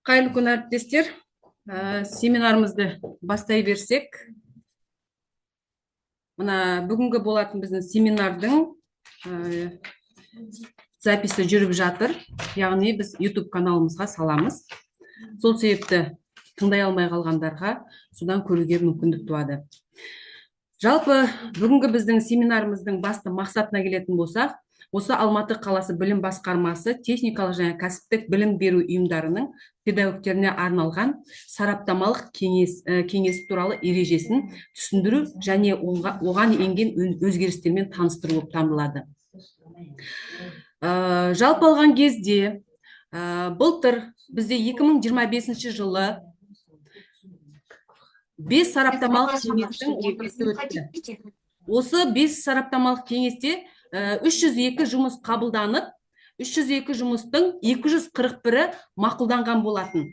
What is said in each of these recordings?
Қайырлы күн, әріптестер. Семинарымызды бастай берсек, мына бүгінгі болатын біздің семинардың записі жүріп жатыр. Яғни біз YouTube каналымызға саламыз. Сол себепті тыңдай алмай қалғандарға содан көруге мүмкіндік туады. Жалпы бүгінгі біздің семинарымыздың басты мақсатына келетін болсақ, осы Алматы қаласы білім басқармасы техникалық және кәсіптік білім беру ұйымдарының педагогтеріне арналған сараптамалық кеңес туралы ережесін түсіндіру және оған енген өзгерістермен таныстыру болып танылады. Жалпы алған кезде былтыр бізде 2025 жылы 5 сараптамалық кеңестің отырысы өтті. Осы 5 сараптамалық кеңесте 302 жұмыс қабылданып, 302 жұмыстың 241-і мақұлданған болатын.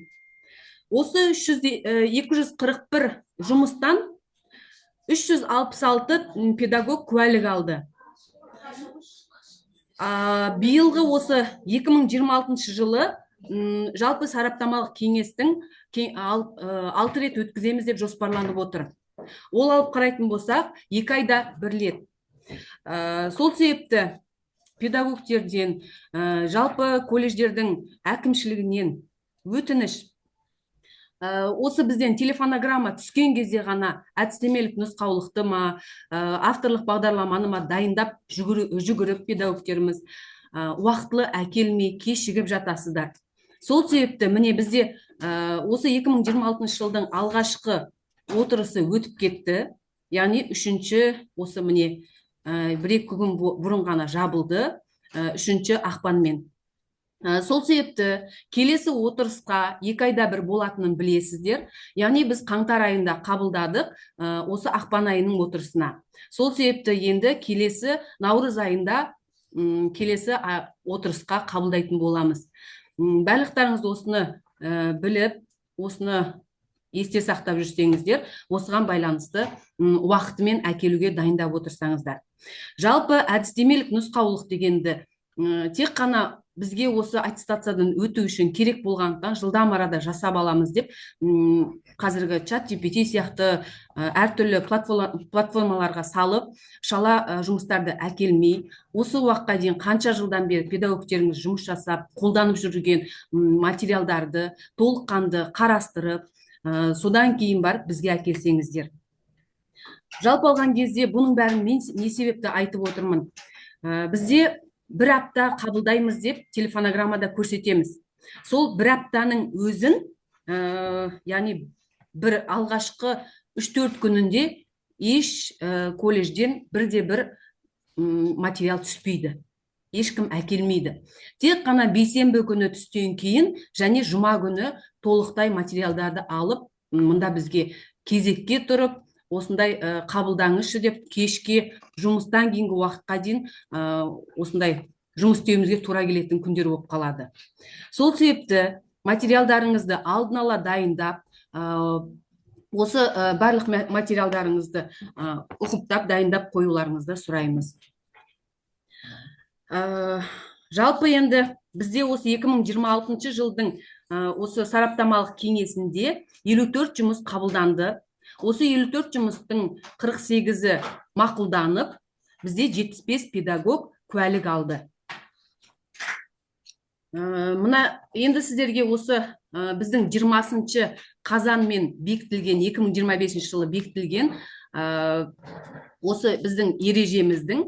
Осы 241 жұмыстан 366 педагог куәлік алды. Биылғы осы 2026 жылы жалпы сараптамалық кеңестің 6 рет өткіземіз деп жоспарланып отыр. Ол алып қарайтын болсақ, 2 айда 1 рет. Сол себепті педагогтерден, жалпы колледждердің әкімшілігінен өтініш, осы бізден телефонограмма түскен кезде ғана әдістемелік нұсқаулықты ма, авторлық бағдарламаны ма дайындап жүгіріп педагогтеріміз уақытлы әкелмей кешігіп жатасыздар. Сол себепті міне бізде осы 2026 жылдың алғашқы отырысы өтіп кетті. Яғни 3-ші осы міне 1-2 күн бұрын ғана жабылды, 3-ші ақпанмен. Сол себепті келесі отырысқа 2 айда 1 болатынын білесіздер. Яғни біз қаңтар айында қабылдадық осы ақпан айының отырысына. Сол себепті енді келесі наурыз айында келесі отырысқа қабылдайтын боламыз. Барлықтарыңыз осыны біліп, осыны есте сақтап жүрсеңіздер, осыған байланысты уақытымен әкелуге дайындап отырсаңыздар. Жалпы әдістемелік нұсқаулық дегенді тек қана бізге осы аттестациядан өту үшін керек болғандықтан жылдам арада жасап аламыз деп қазіргі ChatGPT сияқты әртүрлі платформаларға салып, шала жұмыстарды әкелмей, осы уақытқа дейін қанша жылдан бері педагогтеріңіз жұмыс жасап, қолданып жүрген материалдарды толыққанды қарастырып, содан кейін барып бізге әкелсеңіздер. Жалпы алған кезде бұның бәрін мен не себепті айтып отырмын? Бізде 1 апта қабылдаймыз деп телефонограммада көрсетеміз. Сол 1 аптаның өзін, яғни бір алғашқы 3-4 күнінде еш колледжден бірде-бір материал түспейді. Ешкім әкелмейді. Тек қана бейсенбі күні түстен кейін және жұма күні толықтай материалдарды алып, мұнда бізге кезекке тұрып, осындай қабылдаңызшы деп кешке жұмыстан кейінгі уақытқа дейін осындай жұмыс істеуімізге тура келетін күндер болып қалады. Сол себепті материалдарыңызды алдын ала дайындап, осы барлық материалдарыңызды ұқыптап дайындап қоюларыңызды сұраймыз. Жалпы енді бізде осы 2026 жылдың осы сараптамалық кеңесінде 54 жұмыс қабылданды. Осы 54 жұмыстың 48-і мақұлданып, бізде 75 педагог куәлік алды. Мына енді сіздерге осы біздің 20-шы қазанмен бекітілген, 2025 жылы бекітілген осы біздің ережеміздің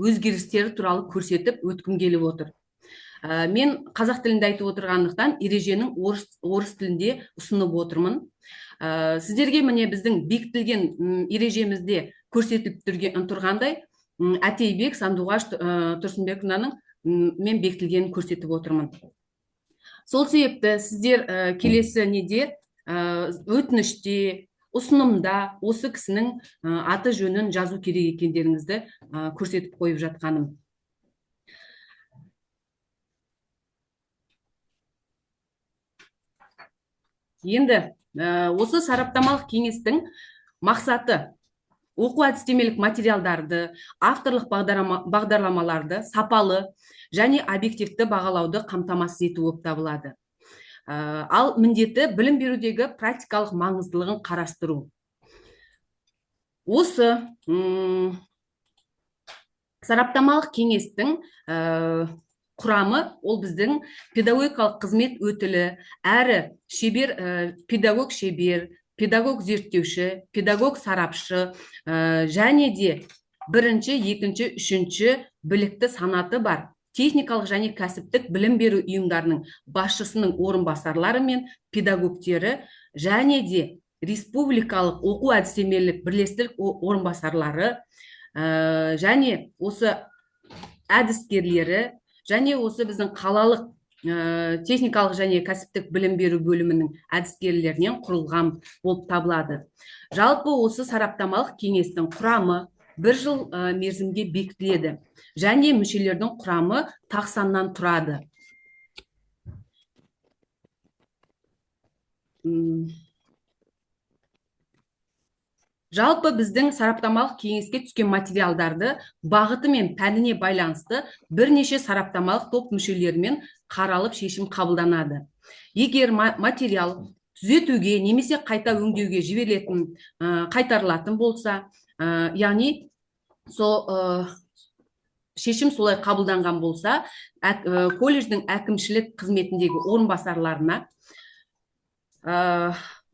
өзгерістері туралы көрсетіп өткім келіп отыр. Мен қазақ тілінде айтып отырғандықтан ереженің орыс тілінде ұсынып отырмын. Сіздерге міне біздің бекітілген ережемізде көрсетіліп тұрғандай Әтейбек Сандуғаш Тұрсынбековнаның мен бекітілгенін көрсетіп отырмын. Сол себепті сіздер келесі неде өтініште, ұсынымда осы кісінің аты жөнін жазу керек екендеріңізді көрсетіп қойып жатқаным. Енді осы сараптамалық кеңестің мақсаты оқу әдістемелік материалдарды, авторлық бағдарламаларды сапалы және объективті бағалауды қамтамасыз ету болып табылады. Ал міндеті білім берудегі практикалық маңыздылығын қарастыру. Осы сараптамалық кеңестің құрамы ол біздің педагогикалық қызмет өтілі, әрі педагог шебер, педагог зерттеуші, педагог сарапшы және де бірінші, екінші, үшінші білікті санаты бар техникалық және кәсіптік білім беру ұйымдарының басшысының орынбасарлары мен педагогтері және де республикалық оқу әдістемелік бірлестік орынбасарлары және осы әдіскерлері және осы біздің қалалық техникалық және кәсіптік білім беру бөлімінің әдіскерлерінен құрылған болып табылады. Жалпы осы сараптамалық кеңестің құрамы 1 жыл мерзімге бекітіледі және мүшелердің құрамы тақсаннан тұрады. Жалпы біздің сараптамалық кеңеске түскен материалдарды бағыты мен пәніне байланысты бірнеше сараптамалық топ мүшелерімен қаралып шешім қабылданады. Егер материал түзетуге немесе қайта өңдеуге жіберілетін, қайтарылатын болса, яғни шешім солай қабылданған болса, колледждің әкімшілік қызметіндегі орынбасарларына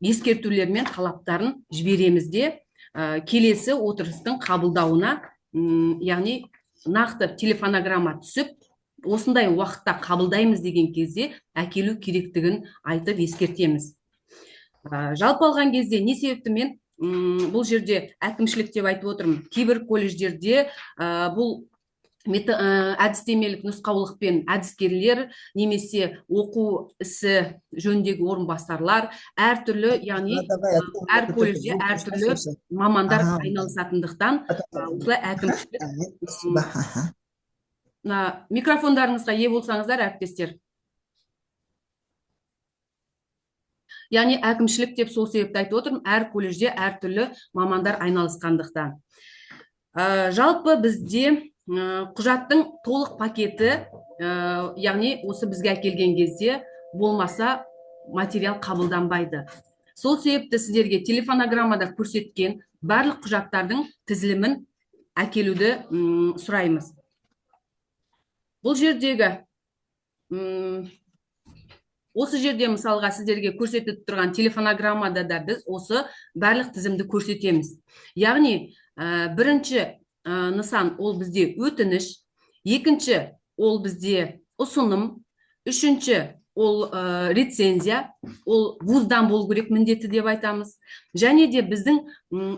ескертулер мен талаптарын жібереміз де келесі отырыстың қабылдауына, яғни нақты телефонограмма түсіп, осындай уақытта қабылдаймыз деген кезде әкелу керектігін айтып ескертеміз. Жалпы алған кезде не себепті мен бұл жерде әкімшілік деп айтып отырмын. Кейбір колледждерде бұл әдістемелік нұсқаулықпен әдіскерлер немесе оқу ісі жөніндегі орынбасарлар әртүрлі, яғни әр колледжде әртүрлі мамандар айналысатындықтан осылай әкімшілік. Микрофондарыңызға ие болсаңыздар, әріптестер. Яғни әкімшілік деп сол себепті айтып отырмын, әр колледжде әртүрлі мамандар айналысқандықтан. Жалпы бізде құжаттың толық пакеті, яғни осы бізге әкелген кезде болмаса материал қабылданбайды. Сол себепті сіздерге телефонограммада көрсеткен барлық құжаттардың тізілімін әкелуді сұраймыз. Бұл жердегі осы жерде мысалға сіздерге көрсетіп тұрған телефонограммада да біз осы барлық тізімді көрсетеміз. Яғни бірінші нысан ол бізде өтініш, екінші ол бізде ұсыным, үшінші ол рецензия, ол вуздан болу керек міндеті деп айтамыз. Және де біздің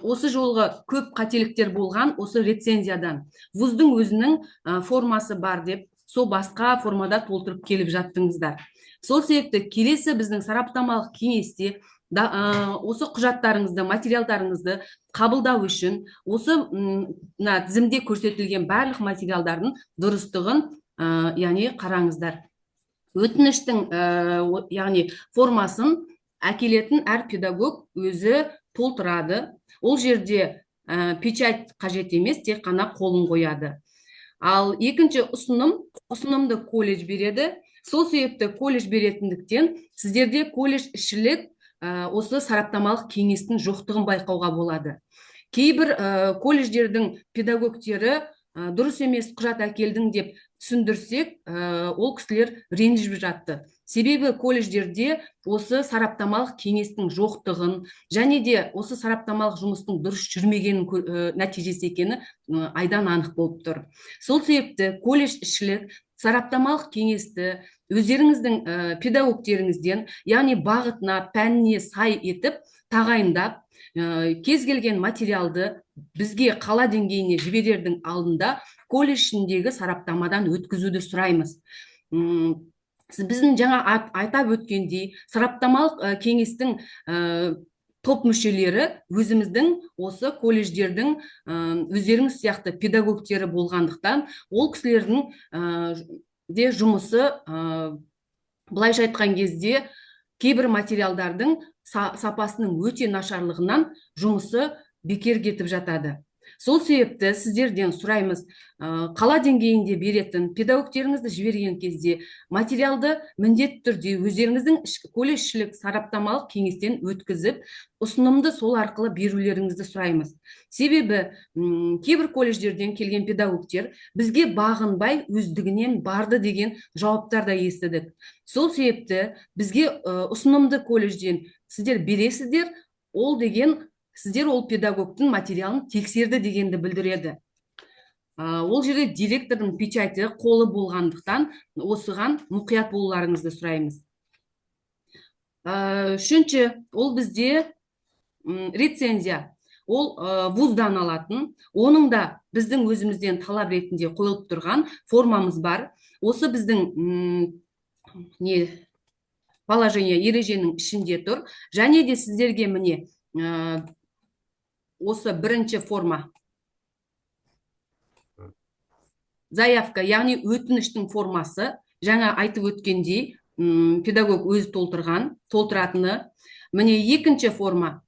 осы жолғы көп қателіктер болған осы рецензиядан. Вуздың өзінің формасы бар деп, сол басқа формада толтырып келіп жаттыңыздар. Сол себепті келесі біздің сараптамалық кеңесте осы құжаттарыңызды, материалдарыңызды қабылдау үшін осы тізімде көрсетілген барлық материалдардың дұрыстығын, яғни қараңыздар. Өтініштің, яғни формасын әкелетін әр педагог өзі толтырады. Ол жерде печать қажет емес, тек қана қолын қояды. Ал екінші ұсынымды колледж береді. Сол себепті колледж беретіндіктен сіздерде колледж ішілік осы сараптамалық кеңестің жоқтығын байқауға болады. Кейбір колледждердің педагогтері дұрыс емес құжат әкелдің деп түсіндірсек, ол кісілер ренжіп жатты. Себебі колледждерде осы сараптамалық кеңестің жоқтығын және де осы сараптамалық жұмыстың дұрыс жүрмегенін нәтижесі екені айдан анық болып тұр. Сол себепті колледж ішілік сараптамалық кеңесті өздеріңіздің педагогтеріңізден, яғни бағытына, пәніне сай етіп тағайындап, кез келген материалды бізге қала деңгейіне жіберердің алдында колледжіндегі сараптамадан өткізуді сұраймыз. Біздің жаңа айтап өткендей, сараптамалық кеңестің топ мүшелері өзіміздің осы колледждердің өздеріңіз сияқты педагогтері болғандықтан, ол кісілердің де жұмысы, былайша айтқан кезде, кейбір материалдардың сапасының өте нашарлығынан жұмысы бекер кетіп жатады. Сол себепті сіздерден сұраймыз, қала деңгейінде беретін педагогтеріңізді жіберген кезде материалды міндетті түрде өздеріңіздің колледжшілік сараптамалық кеңестен өткізіп, ұсынымды сол арқылы берулеріңізді сұраймыз. Себебі кейбір колледждерден келген педагогтер бізге бағынбай өздігінен барды деген жауаптар да естідік. Сол себепті бізге ұсынымды колледжден сіздер бересіздер, ол деген сіздер ол педагогтың материалын тексерді дегенді білдіреді. Ол жерде директордың печати қолы болғандықтан осыған мұқият болуларыңызды сұраймыз. Үшінші, ол бізде рецензия. Ол вуздан алатын, оның да біздің өзімізден талап ретінде қойылып тұрған формамыз бар. Осы біздің положение ереженің ішінде тұр. Және де сіздерге міне осы бірінші форма заявка, яғни өтініштің формасы, жаңа айтып өткендей педагог өзі толтыратыны. Міне екінші форма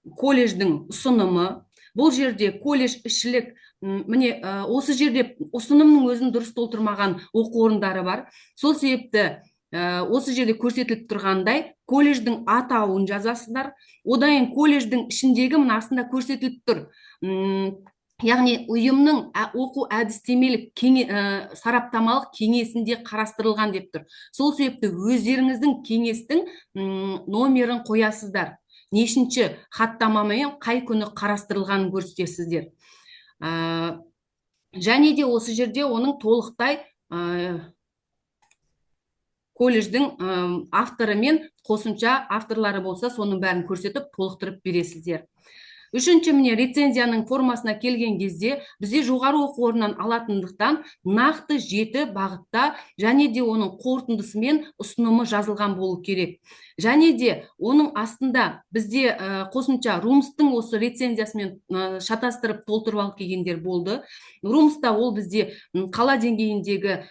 колледждің ұсынымы. Бұл жерде колледж ішілік, міне осы жерде ұсынымның өзін дұрыс толтырмаған оқу орындары бар. Сол себепті осы жерде көрсетіліп тұрғандай колледждің атауын жазасыздар. Одан колледждің ішіндегі мына астында көрсетіліп тұр. Яғни ұйымның оқу әдістемелік сараптамалық кеңесінде қарастырылған деп тұр. Сол себепті өздеріңіздің кеңестің номерін қоясыздар. Нешінші хаттамамен қай күні қарастырылғанын көрсетесіздер. Және де осы жерде оның толықтай колледждің авторы мен қосымша авторлары болса, соның бәрін көрсетіп, толықтырып бересіздер. Үшінші, міне рецензияның формасына келген кезде бізде жоғары оқу орнынан алатындықтан нақты 7 бағытта және де оның қорытындысы мен ұсынымы жазылған болу керек. Және де оның астында бізде қосымша румстың осы рецензиясымен шатастырып толтырып алып келгендер болды. Румста ол бізде қала деңгейіндегі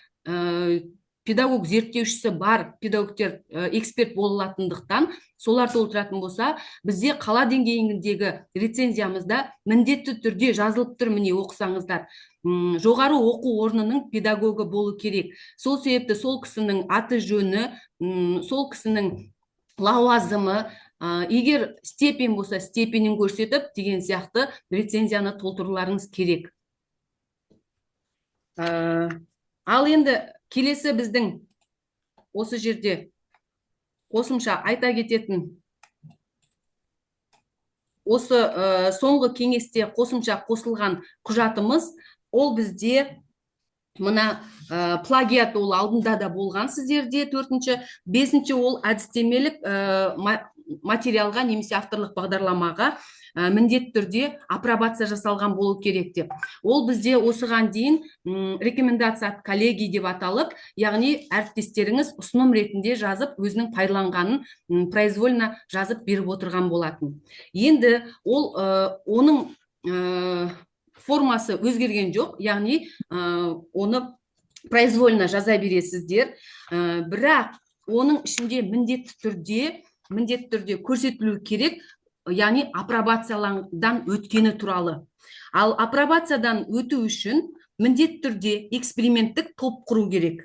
педагог зерттеушісі бар педагогтер эксперт болатындықтан солар толтыратын болса, бізде қала деңгейіндегі рецензиямызда міндетті түрде жазылып тұр, міне оқысаңыздар. Жоғары оқу орнының педагогі болу керек. Сол себепті сол кісінің аты жөні, сол кісінің лауазымы, егер степень болса, степенін көрсетіп деген сияқты рецензияны толтыруларыңыз керек. Ал енді келесі біздің осы жерде қосымша айта кететін, осы соңғы кеңесте қосымша қосылған құжатымыз, ол бізде мына плагиат, ол алдында да болған сіздерде 4-ші, 5-ші ол әдістемелік материалға немесе авторлық бағдарламаға міндетті түрде апробация жасалған болу керек деп. Ол бізде осыған дейін рекомендация от коллеги деп аталып, яғни әріптестеріңіз ұсыным ретінде жазып, өзінің пайдаланғанын произвольно жазып беріп отырған болатын. Енді ол оның формасы өзгерген жоқ, яғни оны произвольно жаза бересіздер. Бірақ оның ішінде міндетті түрде көрсетілу керек, яғни апробациялардан өткені туралы. Ал апробациядан өту үшін міндетті түрде эксперименттік топ құру керек.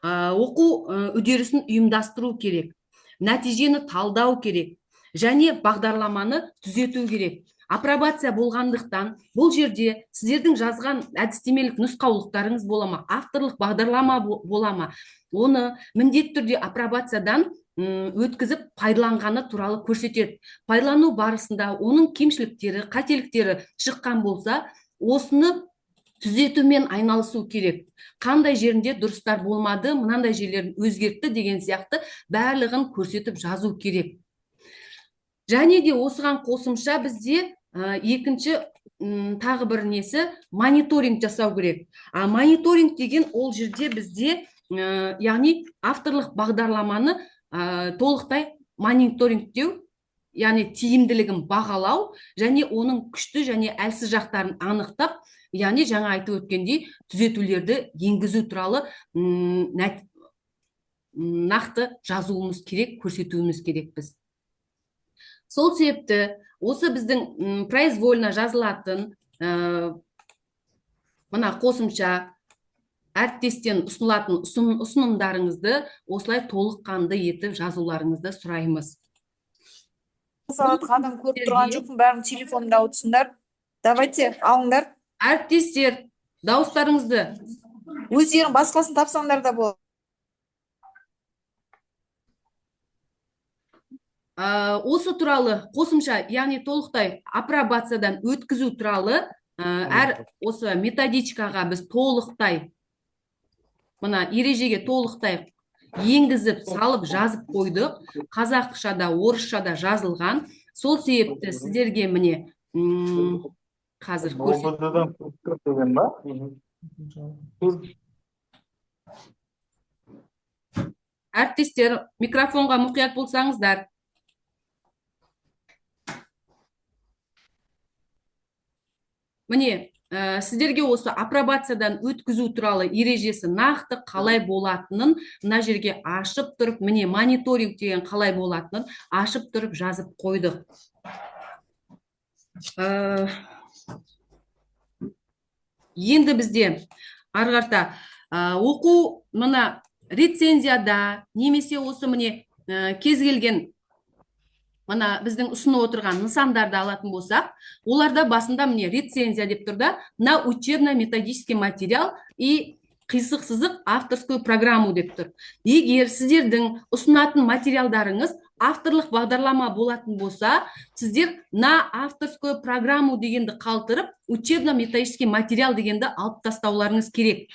Оқу үдерісін ұйымдастыру керек. Нәтижені талдау керек. Және бағдарламаны түзету керек. Апробация болғандықтан бұл жерде сіздердің жазған әдістемелік нұсқаулықтарыңыз болама, авторлық бағдарлама болама, оны міндетті түрде апробациядан өткізіп пайдаланғаны туралы көрсетеді. Пайдалану барысында оның кемшіліктері, қателіктері шыққан болса, осыны түзетумен айналысу керек. Қандай жерінде дұрыстар болмады, мынандай жерлерін өзгертті деген сияқты барлығын көрсетіп жазу керек. Және де осыған қосымша бізде екінші тағы бір несі мониторинг жасау керек. Мониторинг деген ол жерде бізде, яғни авторлық бағдарламаны толықтай мониторингтеу, яғни тиімділігін бағалау және оның күшті және әлсіз жақтарын анықтап, яғни жаңа айтып өткендей түзетулерді енгізу туралы нақты жазуымыз керек, көрсетуіміз керек біз. Сол себепті осы біздің произвольно жазылатын мына қосымша әріптестен ұсынылатын ұсынымдарыңызды осылай толыққанды етіп жазуларыңызды сұраймыз. Адам көріп тұрған жоқпын, бәрін телефонда отырсыңдар. Давайте, алыңдар. Әріптестер, дауыстарыңызды. Өздерің басқасын тапсаңдар да болады. Осы туралы қосымша, яғни толықтай апробациядан өткізу туралы әр осы методичкаға біз толықтай мына ережеге толықтай енгізіп салып жазып қойдық. Қазақшада, орысшада жазылған. Сол себепті сіздерге міне қазір әріптестер, микрофонға мұқият болсаңыздар. Міне, сіздерге осы апробациядан өткізу туралы ережесі нақты қалай болатынын мына жерге ашып тұрып, міне мониторинг деген қалай болатынын ашып тұрып жазып қойдық. Енді бізде арғарта оқу мына рецензияда немесе осы міне кез келген мына біздің ұсынып отырған нысандарды алатын болсақ, оларда басында міне рецензия деп тұрда, на учебно-методический материал и қисық сызық авторскую программу деп тұр. Егер сіздердің ұсынатын материалдарыңыз авторлық бағдарлама болатын болса, сіздер на авторскую программу дегенді қалтырып, учебно-методический материал дегенді алып тастауларыңыз керек.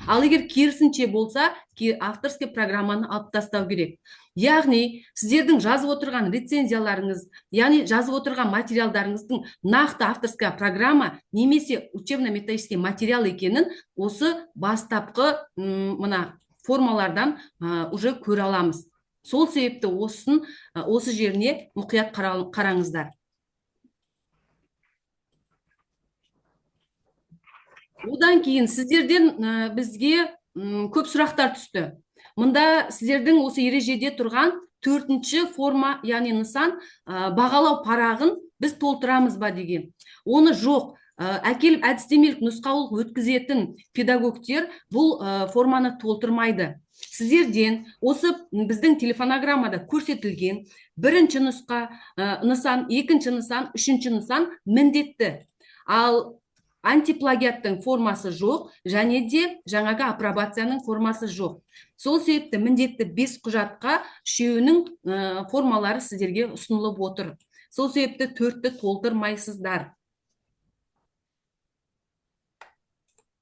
Ал егер керісінше болса, авторский программаны алып тастау керек. Яғни, сіздердің жазып отырған рецензияларыңыз, яғни жазып отырған материалдарыңыздың нақты авторская программа немесе учебно-методический материал екенін осы бастапқы мына формалардан уже көре аламыз. Сол себепті осы жеріне мұқият қараңыздар. Одан кейін сіздерден бізге көп сұрақтар түсті. Мұнда сіздердің осы ережеде тұрған 4-ші форма, яғни нысан, бағалау парағын біз толтырамыз ба деген. Оны жоқ, әкеліп әдістемелік нұсқаулық өткізетін педагогтер бұл форманы толтырмайды. Сіздерден осы біздің телефонограммада көрсетілген бірінші нысан, екінші нысан, үшінші нысан міндетті. Ал антиплагиаттың формасы жоқ, және де жаңағы апробацияның формасы жоқ. Сол себепті міндетті 5 құжатқа 3-нің формалары сіздерге ұсынылып отыр. Сол себепті 4-ті толтырмайсыздар.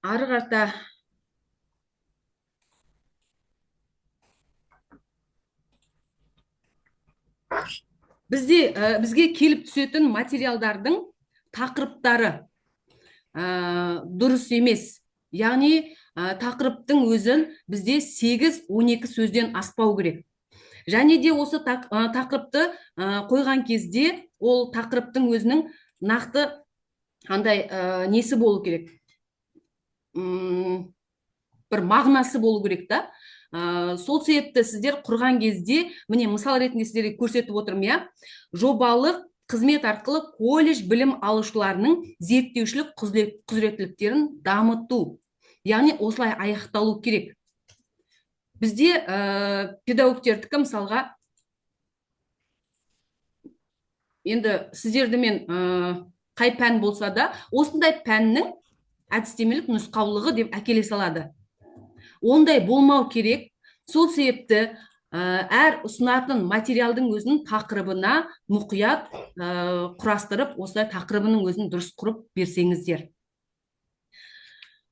Ары қарта бізге келіп түсетін материалдардың тақырыптары дұрыс емес. Яғни тақырыптың өзін бізде 8-12 сөзден аспау керек. Және де осы тақырыпты қойған кезде ол тақырыптың өзінің нақты қандай несі болу керек? Бір мағынасы болу керек та. Сол себепті сіздер құрған кезде, міне мысал ретінде сіздерге көрсетіп отырмын, жобалық қызмет арқылы колледж білім алушыларының зерттеушілік құзыреттіліктерін дамыту. Яғни осылай аяқталу керек. Бізде педагогтердікі мысалға, енді сіздерді мен қай пән болса да, осындай пәннің әдістемелік нұсқаулығы деп әкеле салады. Ондай болмау керек. Сол себепті әр ұсынатын материалдың өзінің тақырыбына мұқият құрастырып, осылай тақырыбының өзін дұрыс құрып берсеңіздер.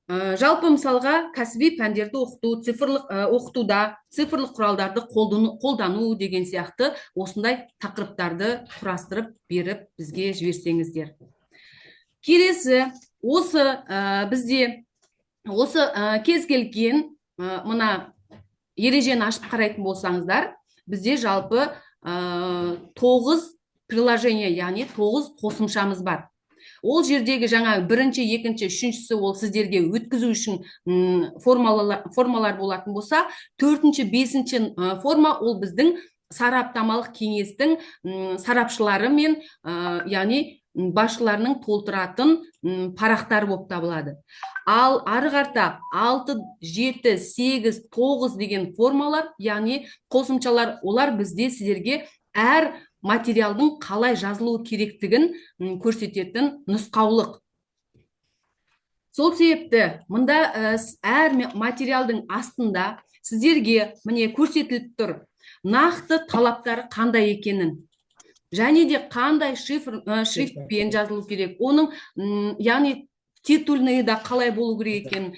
Жалпы мысалға кәсіби пәндерді оқытуда цифрлық құралдарды қолдану деген сияқты осындай тақырыптарды құрастырып беріп бізге жіберсеңіздер. Келесі, бізде кез келген мына ережені ашып қарайтын болсаңыздар, бізде жалпы 9 приложение, яғни 9 қосымшамыз бар. Ол жердегі жаңа бірінші, екінші, үшіншісі ол сіздерге өткізу үшін формалар болатын болса, 4-ші, 5-ші форма ол біздің сараптамалық кеңестің сарапшылары мен яғни басшыларының толтыратын парақтары болып табылады. Ал ары қарта 6, 7, 8, 9 деген формалар, яғни қосымшалар, олар бізде сіздерге әр материалдың қалай жазылуы керектігін көрсететін нұсқаулық. Сол себепті мұнда әр материалдың астында сіздерге міне көрсетіліп тұр нақты талаптары қандай екенін, және де қандай шрифтпен жазылу керек, оның яғни титульный да қалай болу керек екенін.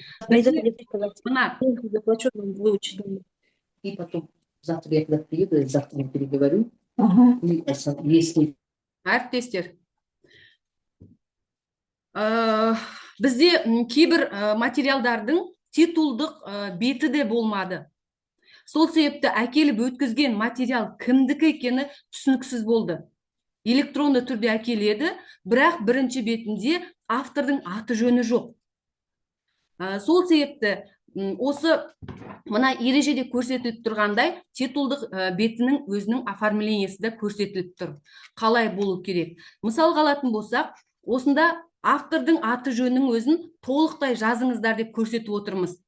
И потом завтра я когда приеду, я завтра им переговорю. Если... Әріптестер, бізде кейбір материалдардың титулдық беті де болмады. Сол себепті әкеліп өткізген материал кімдікі екені түсініксіз болды. Электронды түрде әкеледі, бірақ бірінші бетінде автордың аты жөні жоқ. Сол себепті осы мына ережеде көрсетіліп тұрғандай титулдық бетінің өзінің оформлениясы да көрсетіліп тұр. Қалай болу керек? Мысалға алатын болсақ, осында автордың аты жөнінің өзін толықтай жазыңыздар деп көрсетіп отырмыз.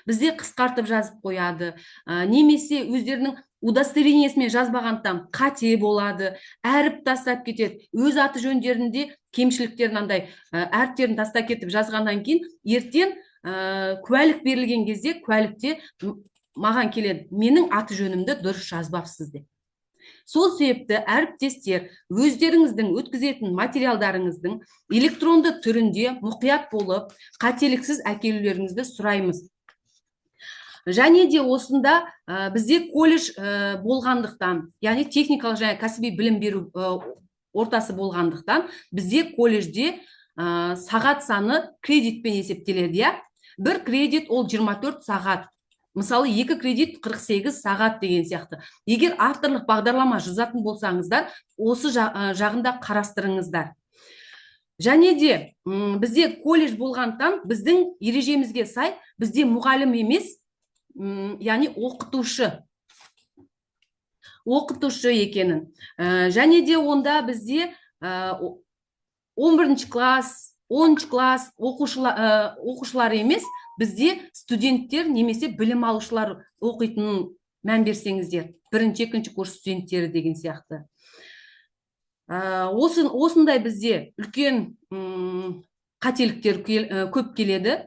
Бізде қысқартып жазып қояды, немесе өздерінің удостоверениесімен жазбағандықтан қате болады, әріп тастап кетеді. Өз аты жөндерінде кемшіліктерін әріптерін тастап кетіп жазғаннан кейін ертең куәлік берілген кезде куәлікте маған келеді, менің аты жөнімді дұрыс жазбапсыз деп. Сол себепті әріптестер өздеріңіздің өткізетін материалдарыңыздың электронды түрінде мұқият болып, қателіксіз әкелулеріңізді сұраймыз. Және де осында бізде колледж болғандықтан, яғни техникалық және кәсіби білім беру ортасы болғандықтан, бізде колледжде сағат саны кредитпен есептеледі. Бір кредит ол 24 сағат. Мысалы, 2 кредит 48 сағат деген сияқты. Егер авторлық бағдарлама жазатын болсаңыздар, осы жағында қарастырыңыздар. Және де бізде колледж болғандықтан, біздің ережемізге сай, бізде мұғалім емес, яғни оқытушы екенін. Және де онда бізде 11 класс, 10 класс оқушылар емес, бізде студенттер немесе білім алушылар оқитынын мән берсеңіздер, 1-2 курс студенттері деген сияқты. Осындай бізде үлкен қателіктер көп келеді.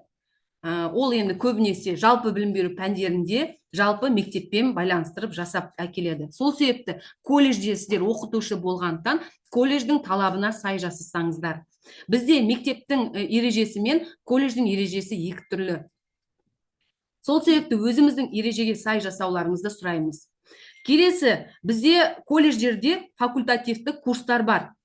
Ол енді көбінесе жалпы білім беру пәндерінде жалпы мектеппен байланыстырып жасап әкеледі. Сол себепті колледжде сіздер оқытушы болғандықтан колледждің талабына сай жасасаңыздар. Бізде мектептің ережесі мен колледждің ережесі екі түрлі. Сол себепті өзіміздің ережеге сай жасауларыңызды сұраймыз. Келесі, бізде колледждерде факультативті курстар бар,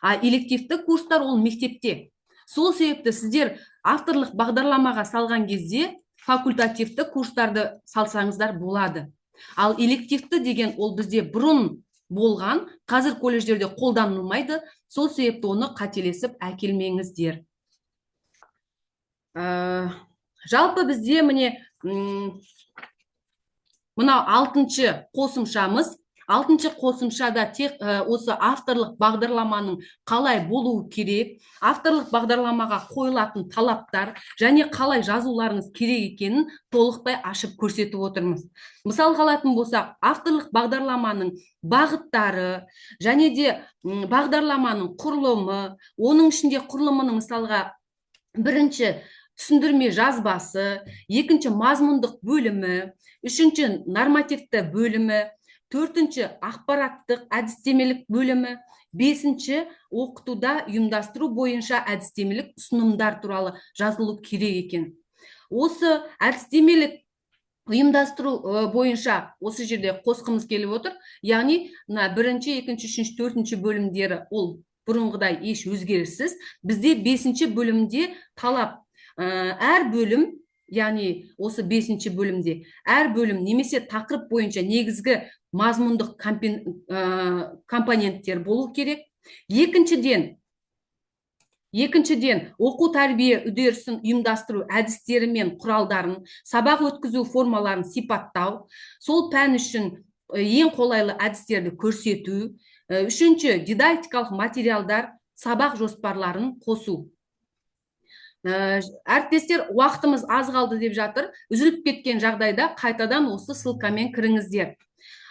а элективті курстар ол мектепте. Сол себепті сіздер авторлық бағдарламаға салған кезде факультативті курстарды салсаңыздар болады. Ал элективті деген ол бізде бұрын болған, қазір колледждерде қолданылмайды. Сол себепті оны қателесіп әкелмеңіздер. Жалпы бізде міне мына 6-шы қосымшамыз. 6-шы қосымшада тек осы авторлық бағдарламаның қалай болуы керек, авторлық бағдарламаға қойылатын талаптар және қалай жазуларыңыз керек екенін толықтай ашып көрсетіп отырмыз. Мысал алатын болсақ, авторлық бағдарламаның бағыттары және де бағдарламаның құрылымы, оның ішінде құрылымының мысалға бірінші түсіндірме жазбасы, екінші мазмұндық бөлімі, үшінші нормативті бөлімі, төртінші ақпараттық әдістемелік бөлімі, бесінші оқытуда ұйымдастыру бойынша әдістемелік ұсынымдар туралы жазылу керек екен. Осы әдістемелік ұйымдастыру бойынша осы жерде қосқымыз келіп отыр. Яғни бірінші, екінші, үшінші, төртінші бөлімдері ол бұрынғыдай еш өзгеріссіз. Бізде бесінші бөлімде талап әр бөлім, яғни осы 5-ші бөлімде әр бөлім немесе тақырып бойынша негізгі мазмұндық компоненттер болу керек. Екіншіден, оқу тәрбие үдерісін ұйымдастыру әдістері мен құралдарын, сабақ өткізу формаларын сипаттау, сол пән үшін ең қолайлы әдістерді көрсету. Үшінші, дидактикалық материалдар, сабақ жоспарларын қосу. Әріптестер, уақытымыз аз қалды деп жатыр. Үзіліп кеткен жағдайда қайтадан осы ссылкамен кіріңіздер.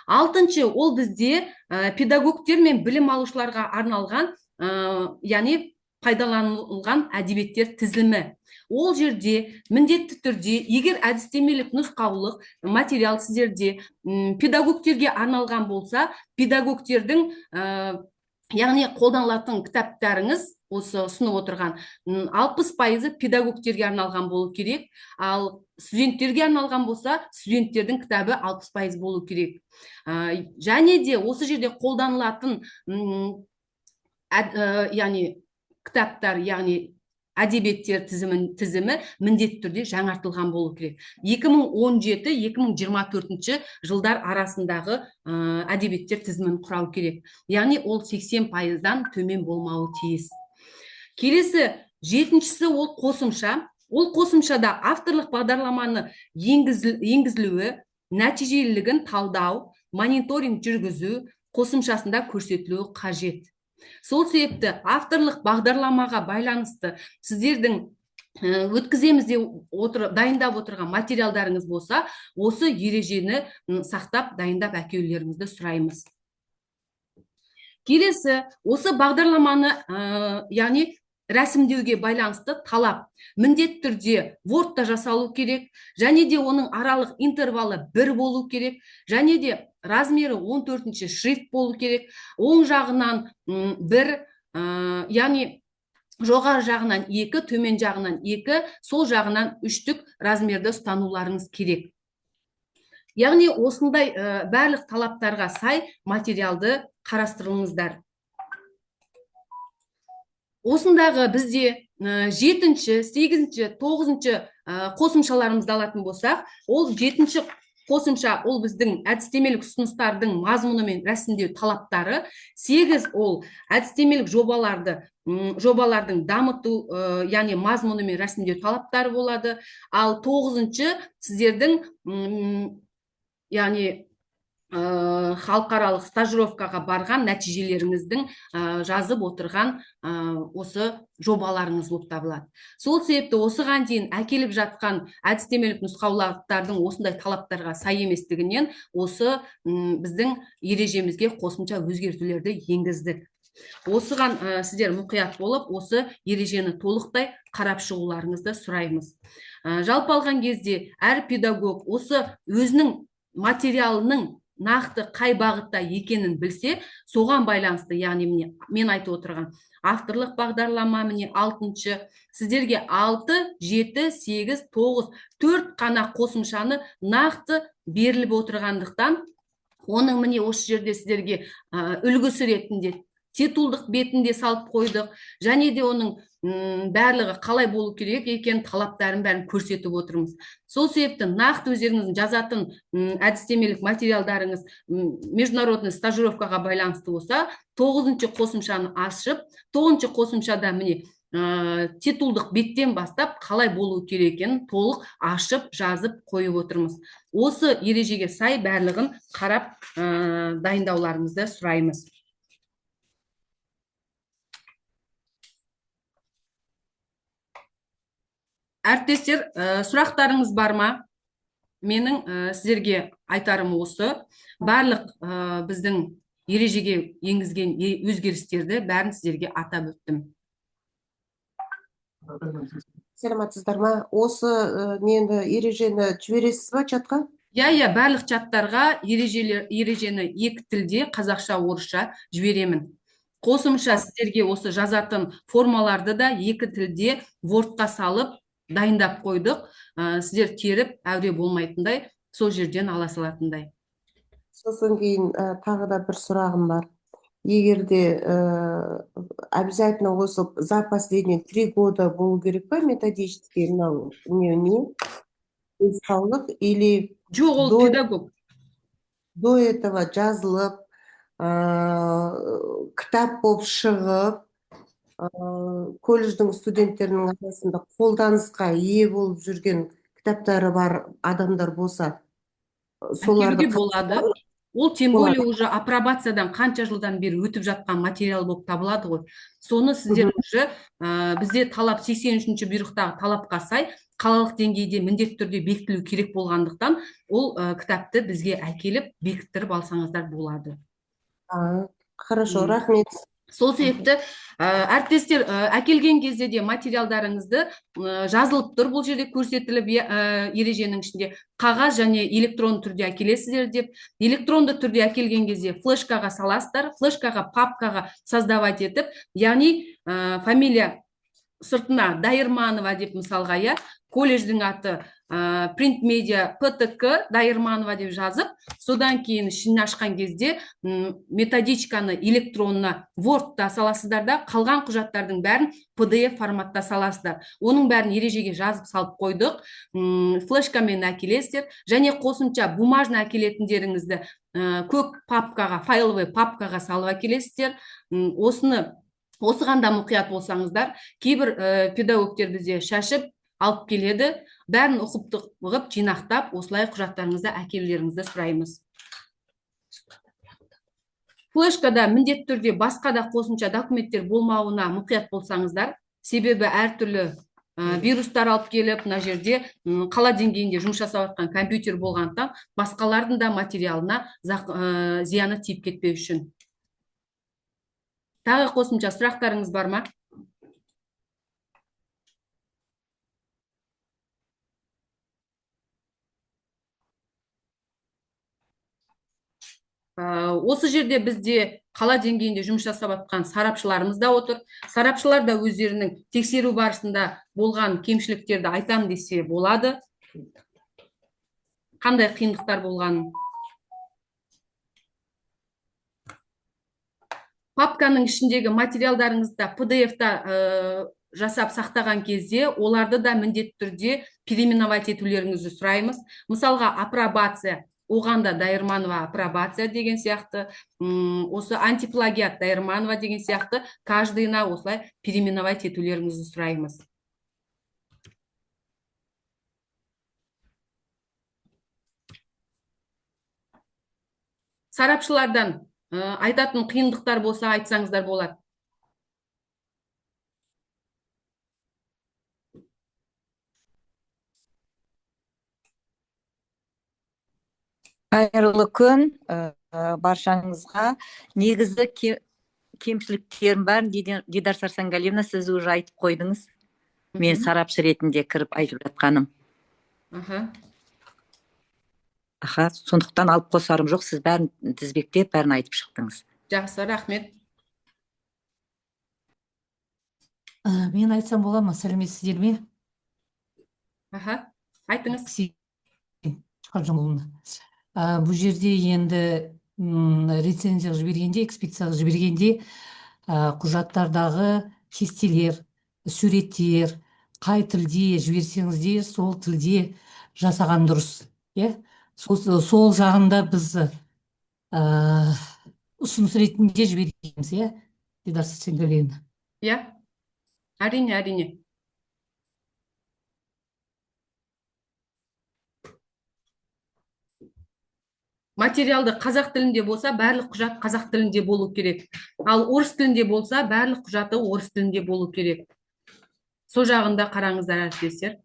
Алтыншы, ол бізде педагогтер мен білім алушыларға арналған, яғни пайдаланылған әдебиеттер тізімі. Ол жерде міндетті түрде, егер әдістемелік нұсқаулық материал сіздерде педагогтерге арналған болса, педагогтердің, яғни қолданылатын кітаптарыңыз, осы ұсынып отырған 60% педагогтерге арналған болу керек, ал студенттерге арналған болса, студенттердің кітабы 60% болу керек. Және де осы жерде қолданылатын яғни кітаптар, яғни әдебиеттер тізімі міндетті түрде жаңартылған болу керек. 2017-2024 жылдар арасындағы әдебиеттер тізімін құрау керек. Яғни ол 80%-дан төмен болмауы тиіс. Келесі, жетіншісі ол қосымша. Ол қосымшада авторлық бағдарламаны енгізілуі, нәтижелілігін талдау, мониторинг жүргізу қосымшасында көрсетілуі қажет. Сол себепті авторлық бағдарламаға байланысты сіздердің өткіземіз деп дайындап отырған материалдарыңыз болса, осы ережені сақтап дайындап әкелулеріңізді сұраймыз. Келесі, осы бағдарламаны, яғни рәсімдеуге байланысты талап міндетті түрде Word-та жасалу керек, және де оның аралық интервалы 1 болу керек, және де размері 14-ші шрифт болу керек. Оң жағынан 1, яғни жоғары жағынан 2, төмен жағынан 2, сол жағынан 3-түк размерді ұстануларыңыз керек. Яғни осындай барлық талаптарға сай материалды қарастырыңыздар. Осындағы бізде 7-ші, 8-ші, 9-ші қосымшаларымызды алатын болсақ, ол 7-ші қосымша ол біздің әдістемелік ұсыныстардың мазмұны мен рәсімдеу талаптары. 8 ол әдістемелік жобалардың дамыту, яғни мазмұны мен рәсімдеу талаптары болады. Ал 9-ші сіздердің, яғни халықаралық стажировкаға барған нәтижелеріңіздің жазып отырған осы жобаларыңыз болып табылады. Сол себепті осыған дейін әкеліп жатқан әдістемелік нұсқаулықтардың осындай талаптарға сай еместігінен осы біздің ережемізге қосымша өзгертулерді енгіздік. Осыған сіздер мұқият болып, осы ережені толықтай қарап шығуларыңызды сұраймыз. Жалпы алған кезде әр педагог осы өзінің материалының нақты қай бағытта екенін білсе, соған байланысты, яғни мен айтып отырған авторлық бағдарлама, міне 6-ші, сіздерге 6, 7, 8, 9, 4 қана қосымшаны нақты беріліп отырғандықтан, оның міне осы жерде сіздерге үлгісі ретінде титулдық бетінде салып қойдық, және де оның барлығы қалай болу керек екен талаптарын бәрін көрсетіп отырмыз. Сол себепті нақты өздеріңіздің жазатын әдістемелік материалдарыңыз международный стажировкаға байланысты болса, 9-ші қосымшаны ашып, 9-ші қосымшада міне титулдық беттен бастап қалай болу керек екенін толық ашып, жазып қойып отырмыз. Осы ережеге сай барлығын қарап дайындауларыңызды сұраймыз. Әріптестер, сұрақтарыңыз бар ма? Менің сіздерге айтарым осы. Барлық біздің ережеге енгізген өзгерістерді бәрін сіздерге атап өттім. Саламатсыздар ма? Осы нені ережені жібересіз ба чатқа? Иә, барлық чаттарға ережені екі тілде, қазақша, орысша жіберемін. Қосымша сіздерге осы жазатын формаларды да екі тілде Word-қа салып дайындап қойдық. Сіздер теріп, әуре болмайтындай, сол жерден ала салатындай. Сосын кейін тағы да бір сұрағым бар. Егерде обязательно осы запас деген 3 года болу керек па методический нұсқаулық, или Жоқ, ол педагог. до этого жазылып, кітап болып шығып, колледждің студенттерінің арасында қолданысқа ие болып жүрген кітаптары бар адамдар болса, Әкелуге болады. Ол тем болады. более уже апробациядан қанша жылдан бері өтіп жатқан материал болып табылады ғой. Соны сіздер уже бізде талап 83-ші бұйрықтағы талапқа сай қалалық деңгейде міндетті түрде бекітілу керек болғандықтан ол кітапты бізге әкеліп бекіттіріп алсаңыздар болады. Хорошо, рахмет. Сол себепті әріптестер әкелген кезде де материалдарыңызды жазылып тұр, бұл жерде көрсетіліп ереженің ішінде қағаз және электронды түрде әкелесіздер деп. Электронды түрде әкелген кезде флешкаға саласыздар, флешкаға, папкаға создавать етіп, яғни фамилия сыртына Дайырманова деп мысалға, колледждің аты Print Media ПТК Дайырманова деп жазып, содан кейін ішін ашқан кезде методичканы электронына Word-та саласыздар да, қалған құжаттардың бәрін PDF форматта саласыздар. Оның бәрін ережеге жазып салып қойдық. Флешкамен әкелесіздер, және қосымша бумажны әкелетіндеріңізді көк папкаға, файловый папкаға салып әкелесіздер. Осыған да мұқият болсаңыздар, кейбір педагогтер бізде шашып алып келеді, бәрін ұғып жинақтап, осылай құжаттарыңызды әкелулеріңізді сұраймыз. Флешкада міндетті түрде басқа да қосымша документтер болмауына мұқият болсаңыздар, себебі әртүрлі вирустар алып келіп, мына жерде қала деңгейінде жұмыс жасап жатқан компьютер болғандықтан, басқалардың да материалына зияны тиіп кетпеу үшін. Тағы қосымша сұрақтарыңыз бар ма? Осы жерде бізде қала деңгейінде жұмыс жасап жатқан сарапшыларымыз да отыр. Сарапшылар да өздерінің тексеру барысында болған кемшіліктерді айтам десе болады. Қандай қиындықтар болғанын. Папканың ішіндегі материалдарыңызда PDF-та жасап сақтаған кезде, оларды да міндетті түрде переименовать етулеріңізді сұраймыз. Мысалға, апробация, оған да Дайырманова апробация деген сияқты, осы антиплагиат Дайырманова деген сияқты, каждыйына осылай переименовать етулеріңізді сұраймыз. Сарапшылардан айтатын қиындықтар болса айтсаңыздар болады. Қайырлы күн, баршаңызға. Негізі кемшіліктерім бар, Дидар Сарсангалиевна, сіз уже айтып қойдыңыз. Мен сарапшы ретінде кіріп айтып жатқаным. Сондықтан алып қосарым жоқ, сіз бәрін тізбектеп, бәрін айтып шықтыңыз. Жақсы, рахмет. Мен айтсам бола ма, сәлеметсіздер ме? Айтыңыз. Бұл жерде енді рецензияға жібергенде, экспедицияға жібергенде құжаттардағы кестелер, суреттер, қай тілде жіберсеңіздер, сол тілде жасаған дұрыс. Сол жағында біз ұсыныс ретінде жібергенбіз, Дидар Сарсангалиевна. Әрине. Материалды қазақ тілінде болса, барлық құжат қазақ тілінде болу керек. Ал орыс тілінде болса, барлық құжаты орыс тілінде болу керек. Сол жағында қараңыздар, әріптестер.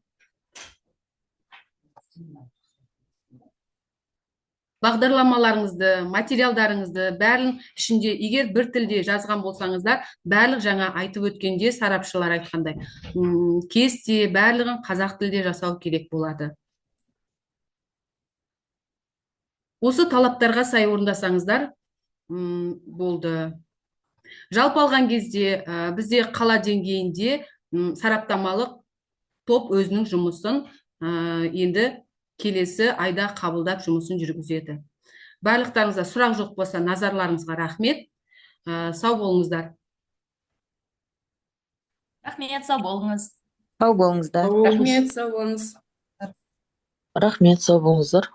Бағдарламаларыңызды, материалдарыңызды бәрін ішінде, егер бір тілде жазған болсаңыздар, барлық жаңа айтып өткенде сарапшылар айтқандай, кесте барлығын қазақ тілде жасау керек болады. Осы талаптарға сай орындасаңыздар болды. Жалпы алған кезде бізде қала деңгейінде сараптамалық топ өзінің жұмысын енді келесі айда қабылдап жұмысын жүргізеді. Барлықтарыңызға сұрақ жоқ болса, назарларыңызға рахмет. Сау болыңыздар. Рахмет, сау болыңыз. Сау болыңыздар. Рахмет, сау болыңыз. Рахмет, сау болыңыздар.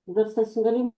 Дидар Сарсангалиевна.